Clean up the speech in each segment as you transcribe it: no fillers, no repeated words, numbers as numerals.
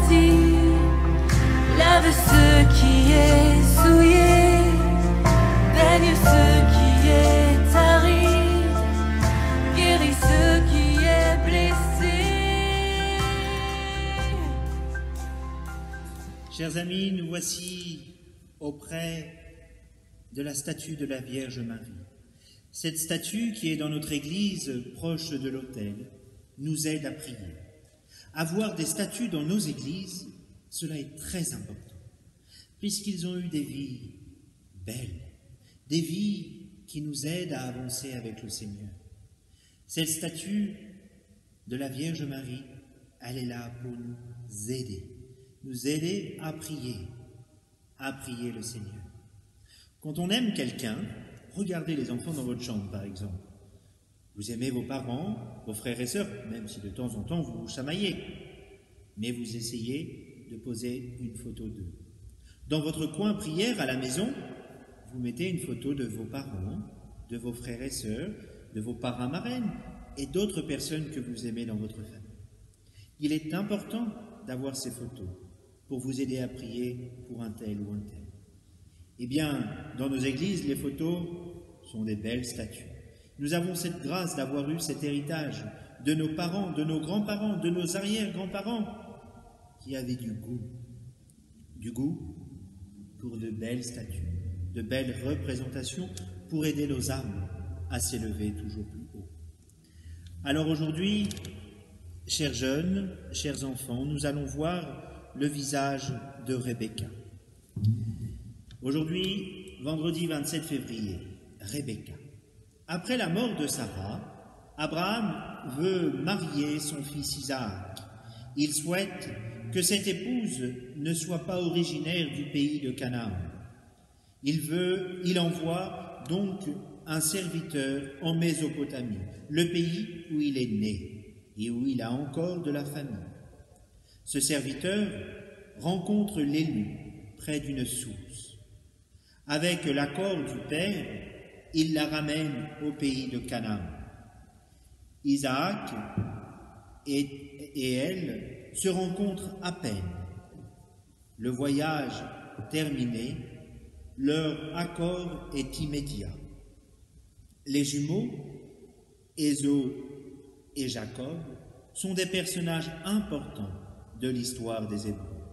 ainsi, lave ce qui est souillé, baigne ce qui est aride, guéris ce qui est blessé. Chers amis, nous voici auprès de la statue de la Vierge Marie. Cette statue qui est dans notre église proche de l'autel nous aide à prier. Avoir des statues dans nos églises, cela est très important, puisqu'ils ont eu des vies belles, des vies qui nous aident à avancer avec le Seigneur. Cette statue de la Vierge Marie, elle est là pour nous aider à prier le Seigneur. Quand on aime quelqu'un, regardez les enfants dans votre chambre par exemple. Vous aimez vos parents, vos frères et sœurs, même si de temps en temps vous vous chamaillez, mais vous essayez de poser une photo d'eux. Dans votre coin prière à la maison, vous mettez une photo de vos parents, de vos frères et sœurs, de vos parrains marraines et d'autres personnes que vous aimez dans votre famille. Il est important d'avoir ces photos pour vous aider à prier pour un tel ou un tel. Eh bien, dans nos églises, les photos sont des belles statues. Nous avons cette grâce d'avoir eu cet héritage de nos parents, de nos grands-parents, de nos arrière-grands-parents qui avaient du goût pour de belles statues, de belles représentations pour aider nos âmes à s'élever toujours plus haut. Alors aujourd'hui, chers jeunes, chers enfants, nous allons voir le visage de Rebecca. Aujourd'hui, vendredi 27 février, Rebecca. Après la mort de Sarah, Abraham veut marier son fils Isaac. Il souhaite que cette épouse ne soit pas originaire du pays de Canaan. Il envoie donc un serviteur en Mésopotamie, le pays où il est né et où il a encore de la famille. Ce serviteur rencontre l'élu près d'une source. Avec l'accord du père, il la ramène au pays de Canaan. Isaac et elle se rencontrent à peine. Le voyage terminé, leur accord est immédiat. Les jumeaux, Ésaü et Jacob, sont des personnages importants de l'histoire des Hébreux.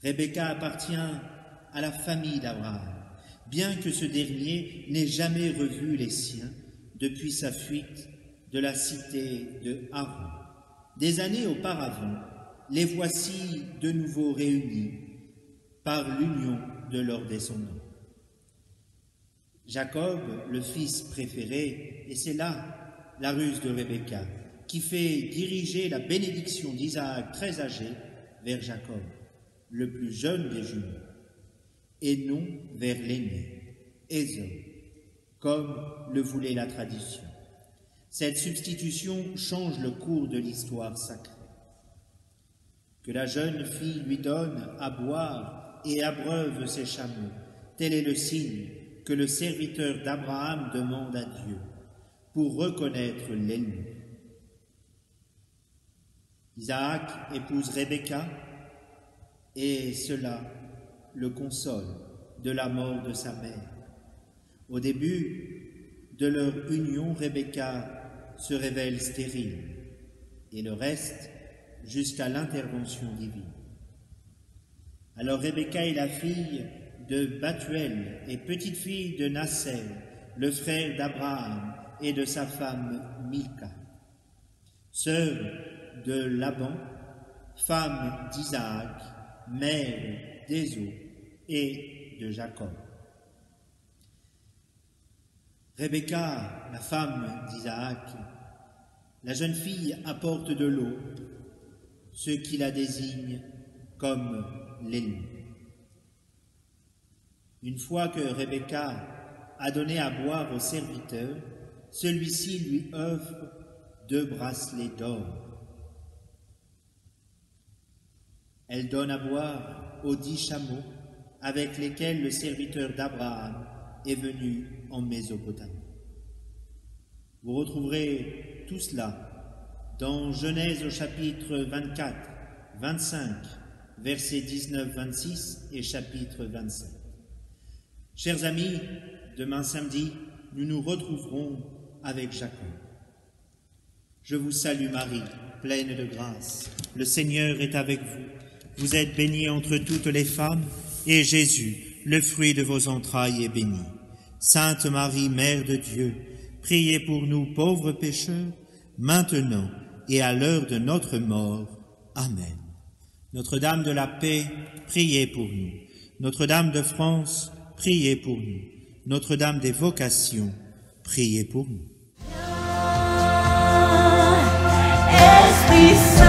Rebecca appartient à la famille d'Abraham, bien que ce dernier n'ait jamais revu les siens depuis sa fuite de la cité de Haran. Des années auparavant, les voici de nouveau réunis par l'union de leurs descendants. Jacob, le fils préféré, et c'est là la ruse de Rebecca, qui fait diriger la bénédiction d'Isaac très âgé vers Jacob, le plus jeune des jumeaux, et non vers l'aîné, Ésaü, comme le voulait la tradition. Cette substitution change le cours de l'histoire sacrée. Que la jeune fille lui donne à boire et abreuve ses chameaux, tel est le signe que le serviteur d'Abraham demande à Dieu pour reconnaître l'ennemi. Isaac épouse Rebecca et cela le console de la mort de sa mère. Au début de leur union, Rebecca se révèle stérile et le reste jusqu'à l'intervention divine. Alors Rebecca est la fille de Bathuel et petite-fille de Nassel, le frère d'Abraham et de sa femme Milca, sœur de Laban, femme d'Isaac, mère d'Ésaü et de Jacob. Rebecca, la femme d'Isaac, la jeune fille apporte de l'eau, ce qui la désigne comme l'ennemi. Une fois que Rebecca a donné à boire au serviteur, celui-ci lui offre 2 bracelets d'or. Elle donne à boire aux 10 chameaux avec lesquels le serviteur d'Abraham est venu en Mésopotamie. Vous retrouverez tout cela dans Genèse au chapitre 24, 25, versets 19-26 et chapitre 27. Chers amis, demain samedi, nous nous retrouverons avec Jacob. Je vous salue Marie, pleine de grâce. Le Seigneur est avec vous. Vous êtes bénie entre toutes les femmes, et Jésus, le fruit de vos entrailles, est béni. Sainte Marie, Mère de Dieu, priez pour nous pauvres pécheurs, maintenant et à l'heure de notre mort. Amen. Notre-Dame de la paix, priez pour nous. Notre-Dame de France, priez pour nous. Notre-Dame des vocations, priez pour nous. Esprit